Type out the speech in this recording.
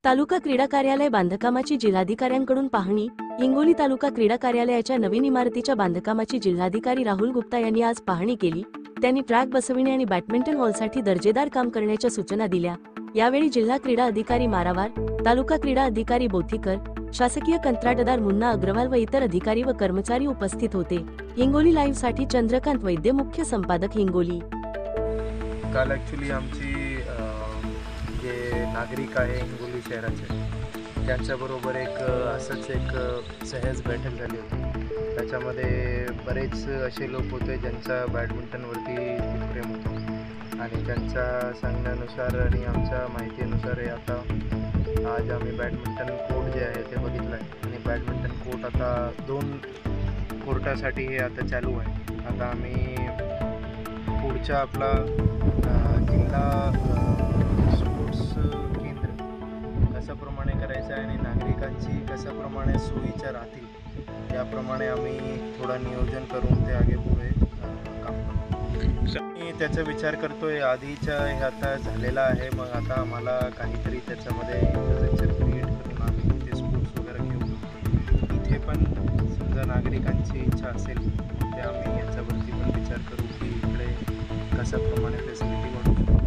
तालुका क्रीडा कार्यालय बांधकामाची जिल्हाधिकाऱ्यांकडून पाहणी। हिंगोली तालुका क्रीडा कार्यालयाच्या नवीन इमारतीच्या बांधकामाची जिल्हाधिकारी राहुल गुप्ता यांनी आज पाहणी केली। त्यांनी ट्रॅक बसविणे आणि बॅडमिंटन हॉलसाठी दर्जेदार काम करण्याच्या सूचना दिल्या। यावेळी जिल्हा क्रीडा अधिकारी मारावार, तालुका क्रीडा अधिकारी बोथीकर, शासकीय कंत्राटदार मुन्ना अग्रवाल व इतर अधिकारी व कर्मचारी उपस्थित होते। हिंगोली लाईव्ह साठी चंद्रकांत वैद्य, मुख्य संपादक, हिंगोली। काल ॲक्च्युली आमची जे नागरिक आहे हिंगोली शहराचे त्यांच्याबरोबर असंच एक सहज बैठक झाली होती। त्याच्यामध्ये बरेच असे लोक होते ज्यांचा बॅडमिंटनवरती प्रेम होतं आणि त्यांच्या सांगण्यानुसार आणि आमच्या माहितीनुसार आता आज आम्ही बॅडमिंटन कोर्ट जे आहे ते बघितलं आहे आणि बॅडमिंटन कोर्ट आता 2 कोर्टासाठी हे आता चालू आहे। आता आम्ही पुढच्या आपला जिल्हा स्पोर्ट्स केंद्र कशाप्रमाणे करायचं आहे आणि नागरिकांची कशाप्रमाणे सोयीच्या राहतील याप्रमाणे आम्ही थोडं नियोजन करून ते आगे पुढे काम करू। मी त्याचा विचार करतोय। आधीच्या हे आता झालेला आहे, मग आता आम्हाला काहीतरी त्याच्यामध्ये इन्फ्रास्ट्रक्चर क्रिएट करून आम्ही ते स्पोर्ट्स वगैरे घेऊ। इथे पण समजा नागरिकांची इच्छा असेल तर आम्ही याच्यावरती पण विचार करू की इकडे कशाप्रमाणे फॅसिलिटी वाढवू शकतो।